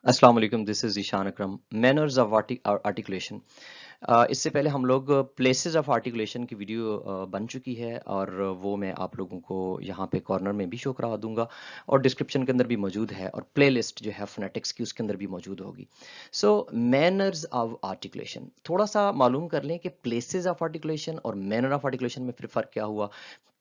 अस्सलाम वालेकुम, this is Ishaan Akram. Manners of articulation. इससे पहले हम लोग प्लेसेस ऑफ आर्टिकुलेशन की वीडियो बन चुकी है और वो मैं आप लोगों को यहाँ पे कॉर्नर में भी शो करा दूंगा और डिस्क्रिप्शन के अंदर भी मौजूद है और प्लेलिस्ट जो है फोनेटिक्स की उसके अंदर भी मौजूद होगी। सो मैनर्स ऑफ आर्टिकुलेशन थोड़ा सा मालूम कर लें कि प्लेसेस ऑफ आर्टिकुलेशन और मैनर ऑफ आर्टिकुलेशन में फिर फ़र्क क्या हुआ।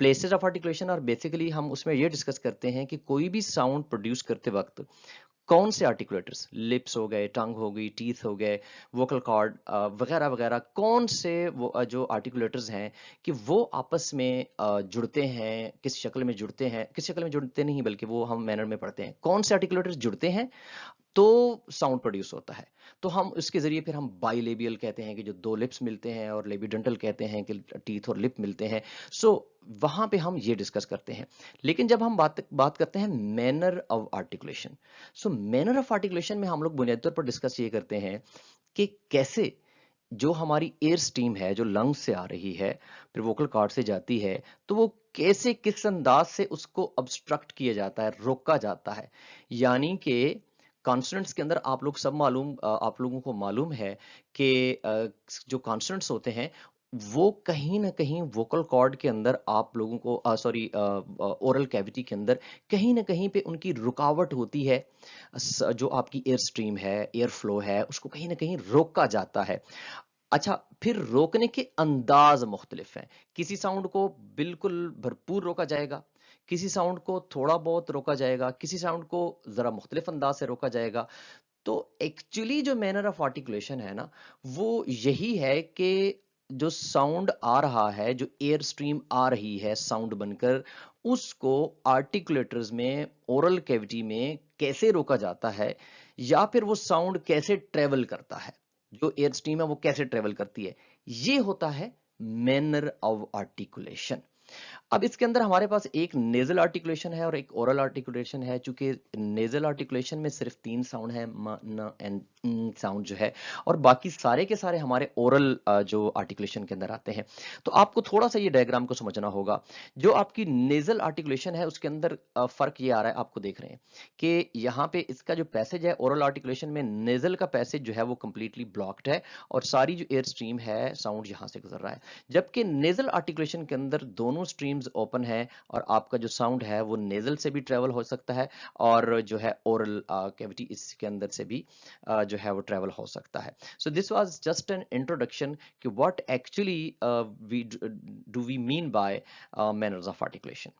प्लेसेस ऑफ आर्टिकुलेशन और बेसिकली हम उसमें ये डिस्कस करते हैं कि कोई भी साउंड प्रोड्यूस करते वक्त कौन से आर्टिकुलेटर्स, लिप्स हो गए, टंग हो गई, टीथ हो गए, वोकल कॉर्ड वगैरह वगैरह, कौन से वो जो आर्टिकुलेटर्स हैं कि वो आपस में जुड़ते हैं, किस शक्ल में जुड़ते हैं, किस शक्ल में जुड़ते नहीं बल्कि वो हम मैनर में पढ़ते हैं, कौन से आर्टिकुलेटर्स जुड़ते हैं तो साउंड प्रोड्यूस होता है। तो हम इसके जरिए फिर हम बाइलेबियल कहते हैं कि जो दो लिप्स मिलते हैं, और लेबिडेंटल कहते हैं कि टीथ और लिप मिलते हैं। सो वहां पे हम ये डिस्कस करते हैं। लेकिन जब हम बात बात करते हैं manner of articulation, so manner of articulation में हम लोग बुनियादी तौर पर डिस्कस ये करते हैं कि कैसे जो हमारी एयर स्ट्रीम है जो लंग्स से आ रही है फिर वोकल कॉर्ड से जाती है, तो वो कैसे किस अंदाज से उसको ऑब्स्ट्रक्ट किया जाता है, रोका जाता है। यानी कि कॉन्सोनेंट्स के अंदर आप लोग सब मालूम आप लोगों को मालूम है कि जो कॉन्सोनेंट्स होते हैं वो कहीं ना कहीं वोकल कॉर्ड के अंदर आप लोगों को सॉरी ओरल कैविटी के अंदर कहीं ना कहीं पे उनकी रुकावट होती है। जो आपकी एयर स्ट्रीम है, एयर फ्लो है, उसको कहीं ना कहीं रोका जाता है। अच्छा, फिर रोकने के अंदाज मुख्तलिफ हैं। किसी साउंड को बिल्कुल भरपूर रोका जाएगा, किसी साउंड को थोड़ा बहुत रोका जाएगा, किसी साउंड को जरा मुख्तलिफ अंदाज से रोका जाएगा। तो एक्चुअली जो मैनर ऑफ आर्टिकुलेशन है ना, वो यही है कि जो साउंड आ रहा है, जो एयर स्ट्रीम आ रही है साउंड बनकर, उसको आर्टिकुलेटर्स में, ओरल कैविटी में कैसे रोका जाता है, या फिर वो साउंड कैसे ट्रेवल करता है, जो एयर स्ट्रीम है वो कैसे ट्रेवल करती है, ये होता है मैनर ऑफ आर्टिकुलेशन। अब इसके अंदर हमारे पास एक नेजल आर्टिकुलेशन है और एक ओरल आर्टिकुलेशन है। चूंकि नेजल आर्टिकुलेशन में सिर्फ 3 साउंड है, म, न एंड साउंड जो है, और बाकी सारे के सारे हमारे ओरल जो आर्टिकुलेशन के अंदर आते हैं। तो आपको थोड़ा सा ये डायग्राम को समझना होगा। जो आपकी नेजल आर्टिकुलेशन है उसके अंदर फर्क ये आ रहा है, आपको देख रहे हैं कि यहाँ पे इसका जो पैसेज है ओरल आर्टिकुलेशन में, नेजल का पैसेज जो है वो कंप्लीटली ब्लॉक्ड है और सारी जो एयर स्ट्रीम है साउंड यहाँ से गुजर रहा है। जबकि नेजल आर्टिकुलेशन के अंदर दोनों स्ट्रीम्स ओपन है और आपका जो साउंड है वो नेजल से भी ट्रेवल हो सकता है और जो है ओरल कैविटी इसके अंदर से भी जो है वो ट्रेवल हो सकता है। So this was just an introduction कि what actually we do we mean by manners of articulation.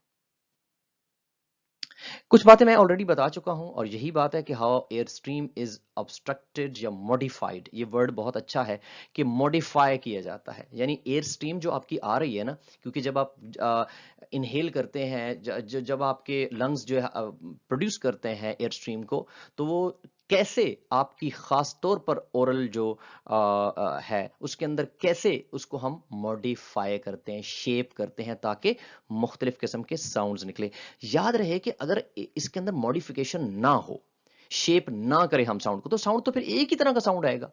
कुछ बातें मैं ऑलरेडी बता चुका हूं और यही बात है कि how air stream is obstructed या मॉडिफाइड। ये वर्ड बहुत अच्छा है कि मॉडिफाई किया जाता है, यानी एयर स्ट्रीम जो आपकी आ रही है ना, क्योंकि जब आप इनहेल करते हैं, जब आपके लंग्स जो है प्रोड्यूस करते हैं एयर स्ट्रीम को, तो वो कैसे आपकी खास तौर पर ओरल जो है उसके अंदर कैसे उसको हम मॉडिफाई करते हैं, शेप करते हैं, ताकि मुख्तलिफ किस्म के साउंड्स निकले। याद रहे कि अगर इसके अंदर मॉडिफिकेशन ना हो, शेप ना करे हम साउंड को, तो साउंड तो फिर एक ही तरह का साउंड आएगा।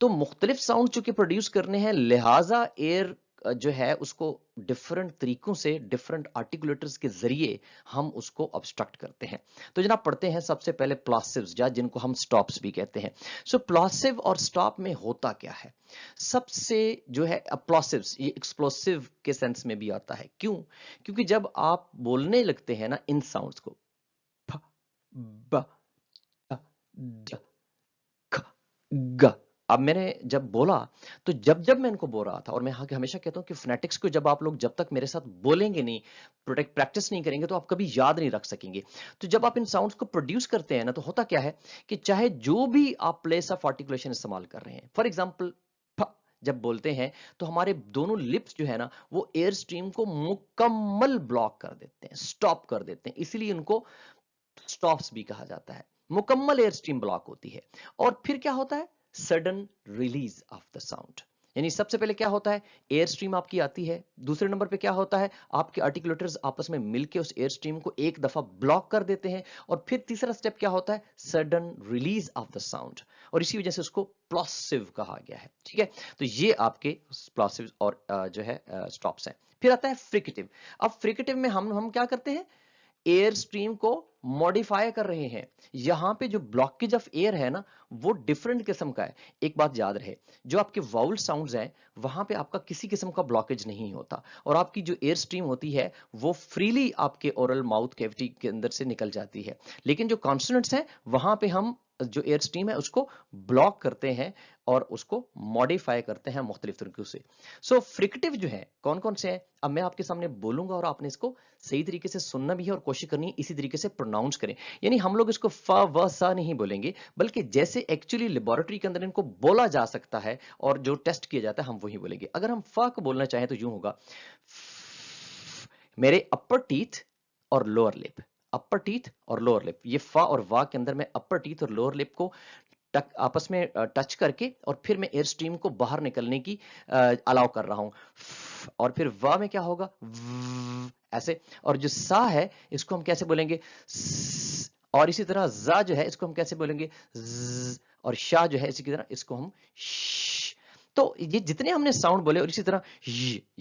तो मुख्तलिफ साउंड चूंकि प्रोड्यूस करने हैं, लिहाजा एयर जो है उसको डिफरेंट तरीकों से, डिफरेंट आर्टिकुलेटर्स के जरिए हम उसको ऑब्स्ट्रक्ट करते हैं। तो जनाब पढ़ते हैं सबसे पहले प्लॉसिव्स, या जिनको हम स्टॉप्स भी कहते हैं। सो प्लॉसिव और स्टॉप में होता क्या है? सबसे जो है प्लॉसिव्स, ये एक्सप्लोसिव के सेंस में भी आता है। क्यों? क्योंकि जब आप बोलने लगते हैं ना इन साउंड्स को, फ, ब, ट, ड, ख, ग, अब मैंने जब बोला, तो जब जब मैं इनको बोल रहा था, और मैं हमेशा कहता हूं कि फोनेटिक्स को जब आप लोग जब तक मेरे साथ बोलेंगे नहीं, प्रोटेक्ट प्रैक्टिस नहीं करेंगे, तो आप कभी याद नहीं रख सकेंगे। तो जब आप इन साउंड्स को प्रोड्यूस करते हैं ना, तो होता क्या है कि चाहे जो भी आप प्लेस ऑफ आर्टिकुलेशन इस्तेमाल कर रहे हैं, फॉर एग्जाम्पल जब बोलते हैं, तो हमारे दोनों लिप्स जो है ना वो एयर स्ट्रीम को मुकम्मल ब्लॉक कर देते हैं, स्टॉप कर देते हैं, इसीलिए उनको स्टॉप्स भी कहा जाता है। मुकम्मल एयर स्ट्रीम ब्लॉक होती है। और फिर क्या होता है? Sudden release of the sound. यानी सबसे पहले क्या होता है? एयर स्ट्रीम आपकी आती है। दूसरे नंबर पे क्या होता है? आपके आर्टिकुलेटर्स आपस में मिलके उस एयर स्ट्रीम को एक दफा ब्लॉक कर देते हैं। और फिर तीसरा स्टेप क्या होता है? Sudden release of the sound. और इसी वजह से उसको प्लॉसिव कहा गया है। ठीक है, तो ये आपके प्लॉसिव और जो है स्टॉप्स हैं। फिर आता है फ्रिकेटिव। अब फ्रिकेटिव में हम क्या करते हैं? एयर स्ट्रीम को मॉडिफाई कर रहे हैं। यहां पे जो ब्लॉकेज ऑफ एयर है ना, वो डिफरेंट किस्म का है। एक बात याद रहे, जो आपके वाउल साउंड्स हैं वहां पे आपका किसी किस्म का ब्लॉकेज नहीं होता, और आपकी जो एयर स्ट्रीम होती है वो फ्रीली आपके ओरल माउथ कैविटी के अंदर से निकल जाती है। लेकिन जो कॉन्सोनेंट्स हैं वहां पे हम जो एयर स्ट्रीम है उसको ब्लॉक करते हैं और उसको मॉडिफाई करते हैं मुख्तलिफ तरीकों से। सो फ्रिकेटिव जो है कौन कौन से हैं, अब मैं आपके सामने बोलूंगा और आपने इसको सही तरीके से सुनना भी है और कोशिश करनी है इसी तरीके से प्रोनाउंस करें। यानी हम लोग इसको फ व सा नहीं बोलेंगे, बल्कि जैसे एक्चुअली लेबोरेटरी के अंदर इनको बोला जा सकता है और जो टेस्ट किया जाता है हम वही बोलेंगे। अगर हम फ को बोलना चाहें तो यूं होगा, मेरे अपर टीथ और लोअर लिप, अपर टीथ और लोअर लिप, ये फ और वा के अंदर मैं अपर टीथ और लोअर लिप को आपस में टच करके और फिर मैं एयर स्ट्रीम को बाहर निकलने की अलाउ कर रहा हूं। और फिर वा में क्या होगा, ऐसे। और जो सा है इसको हम कैसे बोलेंगे, और इसी तरह जा जो है इसको हम कैसे बोलेंगे, और शाह जो है इसी की तरह इसको हम श। तो ये जितने हमने साउंड बोले, और इसी तरह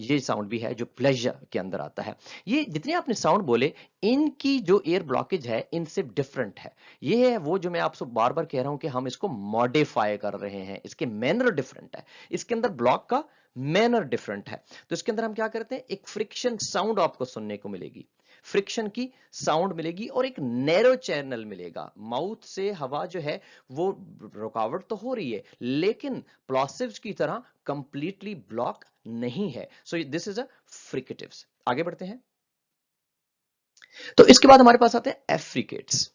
ये साउंड भी है जो प्लेजर के अंदर आता है, ये जितने आपने साउंड बोले इनकी जो एयर ब्लॉकेज है इनसे डिफरेंट है। ये है वो जो मैं आपसे बार बार कह रहा हूं कि हम इसको मॉडिफाई कर रहे हैं, इसके मैनर डिफरेंट है, इसके अंदर ब्लॉक का मैनर डिफरेंट है। तो इसके अंदर हम क्या करते हैं, एक फ्रिक्शन साउंड आपको सुनने को मिलेगी, फ्रिक्शन की साउंड मिलेगी और एक नैरो चैनल मिलेगा। माउथ से हवा जो है वो रुकावट तो हो रही है लेकिन प्लॉसिव्स की तरह कंप्लीटली ब्लॉक नहीं है। So this is a fricatives. आगे बढ़ते हैं। तो इसके बाद हमारे पास आते हैं एफ्रिकेट्स।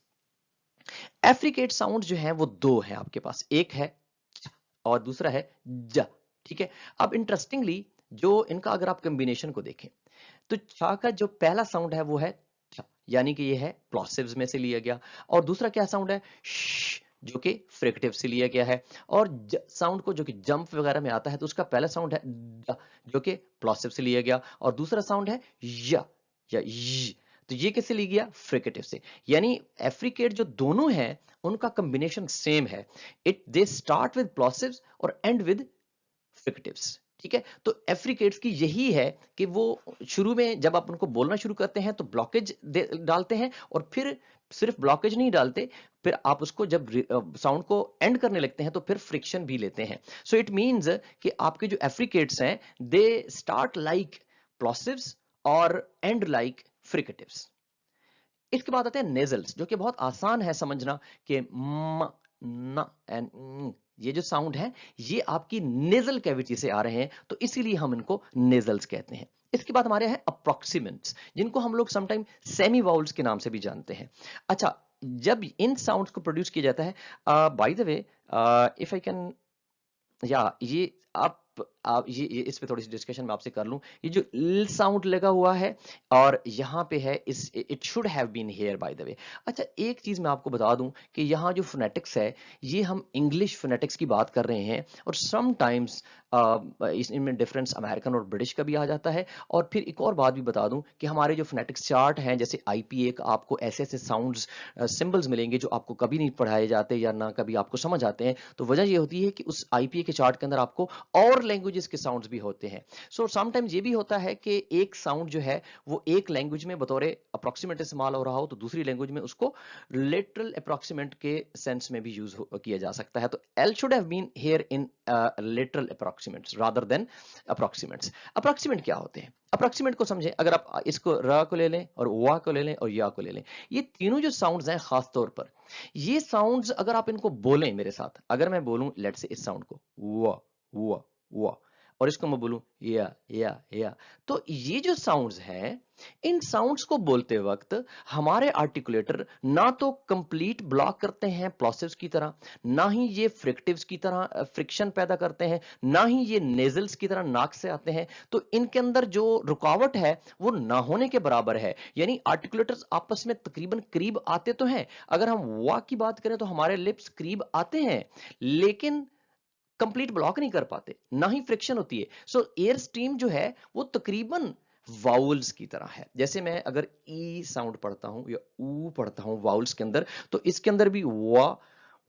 एफ्रिकेट साउंड जो है वो दो है आपके पास, एक है और दूसरा है ज। ठीक है, अब इंटरेस्टिंगली जो इनका अगर आप कॉम्बिनेशन को देखें तो छा का जो पहला साउंड है वो है छ, यानी कि ये है प्लॉसिव्स में से लिया गया, और दूसरा क्या साउंड है श, जो कि फ्रिकेटिव से लिया गया है। और साउंड को जो कि जंप वगैरह में आता है तो उसका पहला साउंड है ज, जो कि प्लॉसिव से लिया गया, और दूसरा साउंड है या य। तो ये किससे लिया गया, फ्रिकेटिव से। यानी एफ्रिकेट जो दोनों हैं उनका कॉम्बिनेशन सेम है, इट दे स्टार्ट विद प्लॉसिव्स और एंड विद फ्रिकेटिव्स। ठीक है, तो एफ्रिकेट्स की यही है कि वो शुरू में जब आप उनको बोलना शुरू करते हैं तो ब्लॉकेज डालते हैं, और फिर सिर्फ ब्लॉकेज नहीं डालते, फिर आप उसको जब साउंड को एंड करने लगते हैं तो फिर फ्रिक्शन भी लेते हैं। सो इट मींस कि आपके जो एफ्रिकेट्स हैं दे स्टार्ट लाइक प्लॉसिव्स और एंड लाइक फ्रिकेटिव्स। इसके बाद आते हैं नेजल्स, जो कि बहुत आसान है समझना कि म, न एंड ये जो साउंड है ये आपकी नेजल कैविटी से आ रहे हैं, तो इसीलिए हम इनको नेजल्स कहते हैं। इसके बाद हमारे हैं अप्रोक्सीमेंट्स, जिनको हम लोग समटाइम सेमी वाउल्स के नाम से भी जानते हैं। अच्छा, जब इन साउंड्स को प्रोड्यूस किया जाता है, bye the way if I can, या ये आप ये इस पे थोड़ी सी डिस्कशन मैं आपसे कर लूं। ये जो ल साउंड लगा हुआ है और यहाँ पे है, इस it should have been here by the way. अच्छा, एक चीज मैं आपको बता दूं कि यहाँ जो फोनेटिक्स है ये हम इंग्लिश फोनेटिक्स की बात कर रहे हैं, और समटाइम्स इनमें डिफरेंस अमेरिकन और ब्रिटिश का भी आ जाता है। और फिर एक और बात भी बता दूं कि हमारे जो फोनेटिक्स चार्ट हैं जैसे IPA का, आपको ऐसे ऐसे साउंड्स सिंबल्स मिलेंगे जो आपको कभी नहीं पढ़ाए जाते या ना कभी आपको समझ आते हैं। तो वजह ये होती है कि उस IPA के चार्ट के अंदर आपको और लैंग्वेजेस के साउंड्स भी होते हैं। सो समटाइम्स ये भी होता है कि एक साउंड जो है वो एक लैंग्वेज में बतौर अप्रोक्सीमेट इस्तेमाल हो रहा हो तो दूसरी लैंग्वेज में उसको लिटरल अप्रोक्सीमेट के सेंस में भी यूज किया जा सकता है। तो L should have been here in literal approximants rather than approximants. Approximant क्या होते हैं, अप्रोक्सीमेट को समझे, अगर आप इसको र को ले लें और वा को ले लें और या को ले लें, ये तीनों जो साउंड्स हैं खास तौर पर ये साउंड्स अगर आप इनको बोलें मेरे साथ, अगर मैं बोलूं लेट से इस साउंड को वा, और इसको मैं बोलूं या, तो ये जो साउंड्स हैं इन साउंड्स को बोलते वक्त हमारे आर्टिकुलेटर ना तो कंप्लीट ब्लॉक करते हैं प्लॉसिव्स की तरह, ना ही ये फ्रिक्टिव्स की तरह फ्रिक्शन पैदा करते हैं, ना ही ये नेजल्स की तरह नाक से आते हैं। तो इनके अंदर जो रुकावट है वो ना होने के बराबर है। यानी आर्टिकुलेटर्स आपस में तकरीबन करीब आते तो हैं, अगर हम वा की बात करें तो हमारे लिप्स करीब आते हैं लेकिन कंप्लीट ब्लॉक नहीं कर पाते, ना ही फ्रिक्शन होती है। सो एयर स्ट्रीम जो है वो तकरीबन वाउल्स की तरह है। जैसे मैं अगर ई साउंड पढ़ता हूं या ऊ पढ़ता हूं वाउल्स के अंदर, तो इसके अंदर भी वा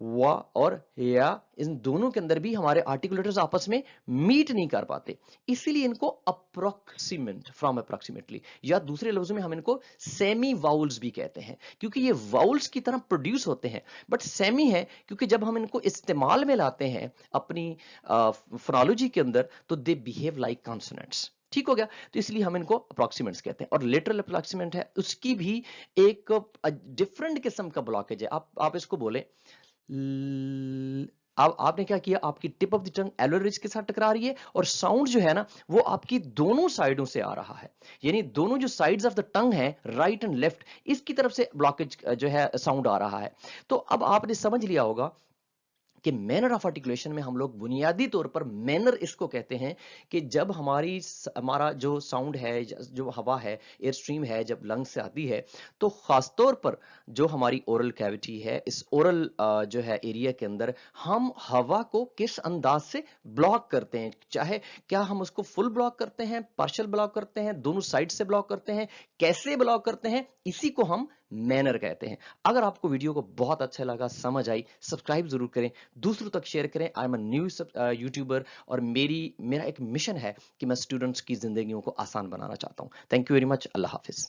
वा और या, इन दोनों के अंदर भी हमारे आर्टिकुलेटर्स आपस में मीट नहीं कर पाते, इसीलिए इनको अप्रोक्सीमेंट, फ्रॉम अप्रोक्सीमेटली, या दूसरे लफ्जों में हम इनको सेमी वाउल्स भी कहते हैं, क्योंकि ये वाउल्स की तरह प्रोड्यूस होते हैं बट सेमी है, क्योंकि जब हम इनको इस्तेमाल में लाते हैं अपनी फोनोलॉजी के अंदर तो दे बिहेव लाइक कॉन्सोनेंट्स। ठीक हो गया, तो इसलिए हम इनको अप्रोक्सीमेंट्स कहते हैं। और लेटरल अप्रोक्सीमेंट है, उसकी भी एक डिफरेंट किस्म का ब्लॉकेज है। आप इसको बोले अब आपने क्या किया, आपकी tip of the tongue alveolar ridge के साथ टकरा रही है और साउंड जो है ना वो आपकी दोनों साइडों से आ रहा है, यानी दोनों जो साइड्स ऑफ द टंग है, राइट एंड लेफ्ट, इसकी तरफ से ब्लॉकेज जो है साउंड आ रहा है। तो अब आपने समझ लिया होगा कि मैनर ऑफ आर्टिकुलेशन में हम लोग बुनियादी तौर पर मैनर इसको कहते हैं कि जब हमारा जो साउंड है, जो हवा है, एयर स्ट्रीम है, जब लंग से आती है तो खास तौर पर जो हमारी ओरल कैविटी है, इस ओरल जो है एरिया के अंदर हम हवा को किस अंदाज से ब्लॉक करते हैं, चाहे क्या हम उसको फुल ब्लॉक करते हैं, पार्शियल ब्लॉक करते हैं, दोनों साइड से ब्लॉक करते हैं, कैसे ब्लॉक करते हैं, इसी को हम मैनर कहते हैं। अगर आपको वीडियो को बहुत अच्छा लगा, समझ आई, सब्सक्राइब जरूर करें, दूसरों तक शेयर करें। I am a new YouTuber और मेरा एक मिशन है कि मैं स्टूडेंट्स की जिंदगियों को आसान बनाना चाहता हूं। Thank you very much. Allah Hafiz.